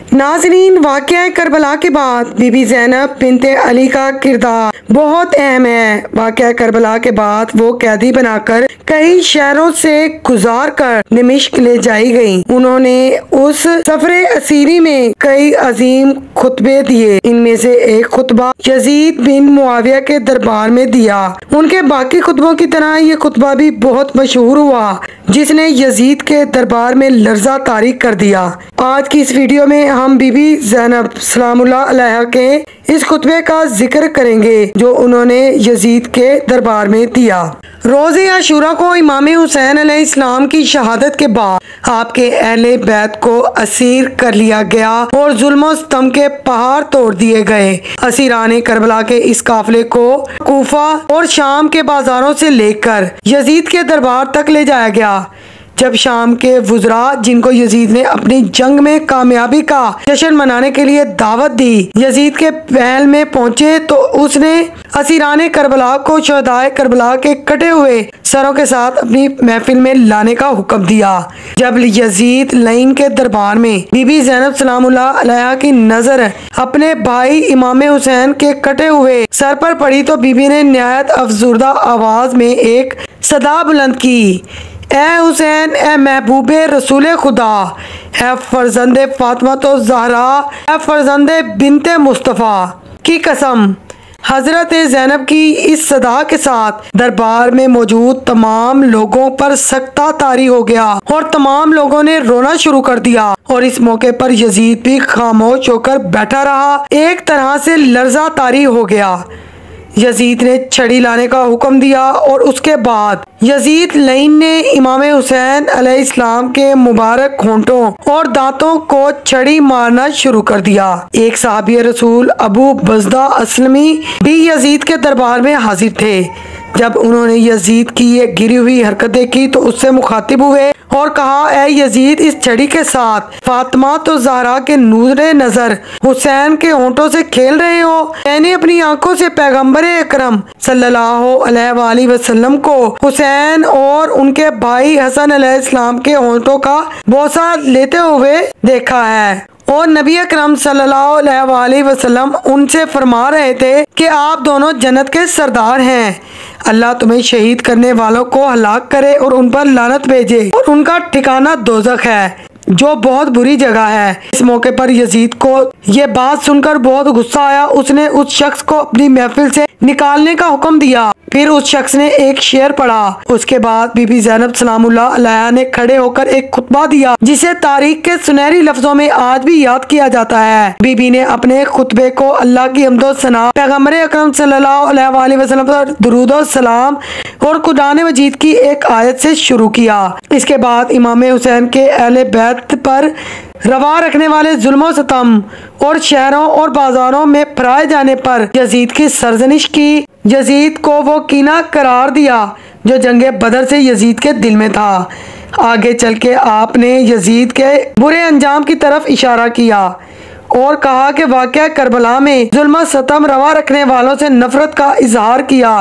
नाज़रीन, वाक़या करबला के बाद बीबी ज़ैनब बिन्ते अली का किरदार बहुत अहम है। वाक़या करबला के बाद वो कैदी बनाकर कई शहरों से गुजार कर दमिश्क ले जाई गई। उन्होंने उस सफरे असीरी में कई अजीम खुतबे दिए। इनमें से एक खुतबा यजीद बिन मुआविया के दरबार में दिया। उनके बाकी खुतबों की तरह ये खुतबा भी बहुत मशहूर हुआ, जिसने यजीद के दरबार में लर्जा तारी कर दिया। आज की इस वीडियो में हम बीबी ज़ैनब सलामुल्लाह अलैहा के इस खुतबे का जिक्र करेंगे जो उन्होंने यजीद के दरबार में दिया। रोज़े आशूरा को इमाम हुसैन अलैहिस्सलाम की शहादत के बाद आपके अहले बैत को असीर कर लिया गया और जुल्म सितम के पहाड़ तोड़ दिए गए। असीराने करबला के इस काफिले को कूफा और शाम के बाजारों से लेकर यजीद के दरबार तक ले जाया गया। जब शाम के वुज़रा, जिनको यजीद ने अपनी जंग में कामयाबी का जश्न मनाने के लिए दावत दी, यजीद के महल में पहुंचे तो उसने असीराने करबला को शहदाए करबला के कटे हुए सरों के साथ अपनी महफिल में लाने का हुक्म दिया। जब यजीद लईन के दरबार में बीबी ज़ैनब सलामुल्लाह अलैहा की नजर अपने भाई इमाम हुसैन के कटे हुए सर पर पड़ी तो बीबी ने निहायत अफजुर्दा आवाज में एक सदा बुलंद की, ए हुसैन, ए महबूबे रसूल खुदा, ए फर्जंदे फातिमा तो ज़हरा, ए फर्जंदे बिनते मुस्तफ़ा की कसम। हजरत ज़ैनब की इस सदा के साथ दरबार में मौजूद तमाम लोगों पर सख्ता तारी हो गया और तमाम लोगों ने रोना शुरू कर दिया। और इस मौके पर यजीद भी खामोश होकर बैठा रहा, एक तरह से लर्जा तारी हो गया। यजीद ने छड़ी लाने का हुक्म दिया और उसके बाद यजीद लईन ने इमाम हुसैन अलैहिस्सलाम के मुबारक होंठों और दांतों को छड़ी मारना शुरू कर दिया। एक सहाबी रसूल अबू बज़दा असलमी भी यजीद के दरबार में हाजिर थे। जब उन्होंने यजीद की ये गिरी हुई हरकतें की तो उससे मुखातिब हुए और कहा, ए यजीद, इस छड़ी के साथ फातिमा तो ज़हरा के नूरे नजर हुसैन के होंठों से खेल रहे हो। मैंने अपनी आंखों से पैगंबर अकरम सल्लल्लाहु अलैहि वसल्लम को हुसैन और उनके भाई हसन अलैहिस्सलाम के होंठों का बोसा लेते हुए देखा है और नबी अकरम सल्लल्लाहु अलैहि वसल्लम उनसे फरमा रहे थे कि आप दोनों जन्नत के सरदार हैं। अल्लाह तुम्हें शहीद करने वालों को हलाक करे और उन पर लानत भेजे और उनका ठिकाना दोज़ख है, जो बहुत बुरी जगह है। इस मौके पर यजीद को ये बात सुनकर बहुत गुस्सा आया। उसने उस शख्स को अपनी महफिल से निकालने का हुक्म दिया। फिर उस शख्स ने एक शेर पढ़ा। उसके बाद बीबी ज़ैनब सलामुल्लाह अलैहा ने खड़े होकर एक खुतबा दिया, जिसे तारीख के सुनहरी लफ्जों में आज भी याद किया जाता है। बीबी ने अपने खुतबे को अल्लाह की हम्दो सना, पैगंबर अकरम सल्लल्लाहु अलैहि वसल्लम पर दुरूद और सलाम और कुरान मजीद की एक आयत से शुरू किया। इसके बाद इमाम हुसैन के अहले बैत पर रवा रखने वाले जुल्म सितम और शहरों और बाजारों में फराए जाने पर यजीद की सरजनिश की। यजीद को वो कीना करार दिया जो जंगे बदर से यजीद के दिल में था। आगे चल के आपने यजीद के बुरे अंजाम की तरफ इशारा किया और कहा कि वाक़या करबला में जुल्म सितम रवा रखने वालों से नफरत का इजहार किया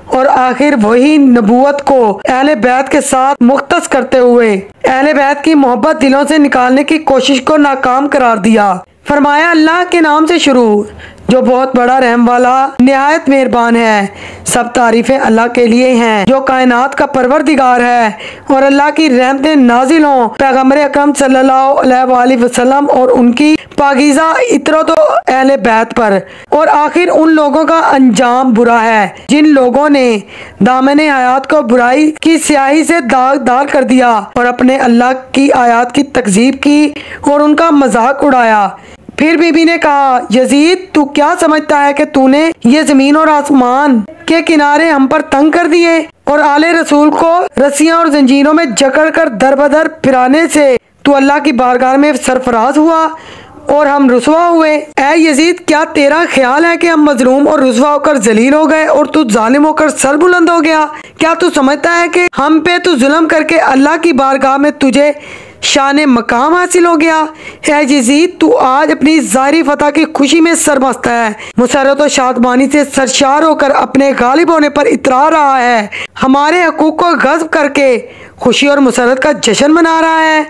और आखिर वही नबूवत को अहले बैत के साथ मुख्तस करते हुए अहले बैत की मोहब्बत दिलों से निकालने की कोशिश को नाकाम करार दिया। फरमाया, अल्लाह के नाम से शुरू, जो बहुत बड़ा रहम वाला निहायत मेहरबान है। सब तारीफें अल्लाह के लिए हैं जो कायनात का परवरदिगार है, और अल्लाह की रहमतें नाजिल हों पैगंबर अकरम सल्लल्लाहु अलैहि वसल्लम और उनकी पाकीज़ा इतरत तो अहले बैत पर। और आखिर उन लोगों का अंजाम बुरा है जिन लोगों ने दामने हयात को बुराई की स्याही से दागदार कर दिया और अपने अल्लाह की आयत की तकजीब की और उनका मजाक उड़ाया। फिर बीबी ने कहा, यजीद, तू क्या समझता है कि तूने ये जमीन और आसमान के किनारे हम पर तंग कर दिए और आले रसूल को रस्सियां और जंजीरों में जकड़ कर दर बदर फिराने से तू अल्लाह की बारगाह में सरफराज हुआ और हम रुसवा हुए। ऐ यजीद, क्या तेरा ख्याल है कि हम मजलूम और रुसवा होकर जलील हो गए और तू जालिम होकर सर बुलंद हो गया? क्या तू समझता है कि हम पे तू जुल्म करके अल्लाह की बारगाह में तुझे शान मकाम हासिल हो गया? है यजीद, तू आज अपनी ज़ाहिरी फतह की खुशी में सरमस्त है, मुसर्रत और शादमानी से सरशार होकर अपने गालिब होने पर इतरा रहा है, हमारे हकूक को गज़ब करके खुशी और मुसर्रत का जश्न मना रहा है।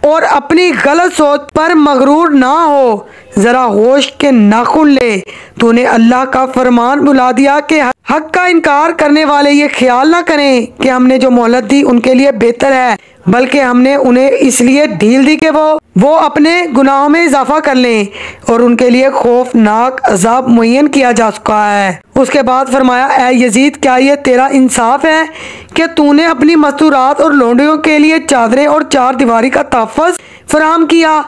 और अपनी गलत सोच पर मगरूर ना हो। जरा होश के नाखून ले। तूने अल्लाह का फरमान भुला दिया कि हक का इनकार करने वाले ये ख्याल ना करें कि हमने जो मोहलत दी उनके लिए बेहतर है, बल्कि हमने उन्हें इसलिए ढील दी कि वो अपने गुनाहों में इजाफा कर लें और उनके लिए खौफनाक अजाब मुय्यन किया जा चुका है। उसके बाद फरमाया, ए यजीद, क्या ये तेरा इंसाफ है कि तूने अपनी मस्तूरात और लोंडियों के लिए चादरें और चार दीवारी का तहफ़्फ़ुज़ फराहम किया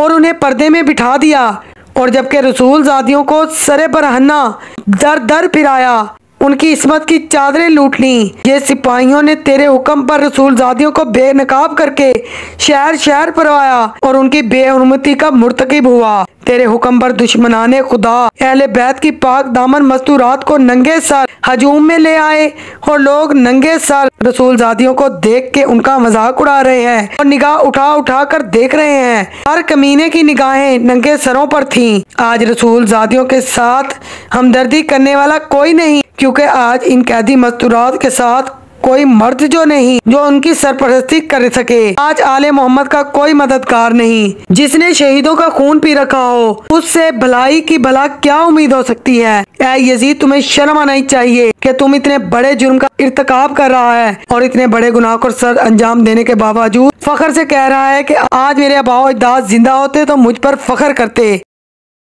और उन्हें पर्दे में बिठा दिया, और जबकि रसूल ज़ादियों को सरे बरहन्ना दर दर फिराया, उनकी इस्मत की चादरें लूट ली। ये सिपाहियों ने तेरे हुक्म पर रसूल ज़ादियों को बेनकाब करके शहर शहर परवाया और उनकी बेहुरमती का मुर्तकिब हुआ। तेरे हुक्म पर दुश्मनाने खुदा अहले बैत की पाक दामन मस्तूरात को नंगे सर हजूम में ले आए और लोग नंगे सर रसूल ज़ादियों को देख के उनका मजाक उड़ा रहे हैं और निगाह उठा उठा कर देख रहे हैं। हर कमीने की निगाहें नंगे सरों पर थीं। आज रसूल ज़ादियों के साथ हमदर्दी करने वाला कोई नहीं, क्योंकि आज इन कैदी मस्तूरात के साथ कोई मर्द जो नहीं जो उनकी सरपरस्ती कर सके। आज आले मोहम्मद का कोई मददगार नहीं। जिसने शहीदों का खून पी रखा हो उससे भलाई की भला क्या उम्मीद हो सकती है। ऐ यजीद, तुम्हें शर्म आनी चाहिए कि तुम इतने बड़े जुर्म का इर्तिकाब कर रहा है और इतने बड़े गुनाह को सर अंजाम देने के बावजूद फख्र से कह रहा है कि आज मेरे आबाओ अजदाद जिंदा होते तो मुझ पर फख्र करते।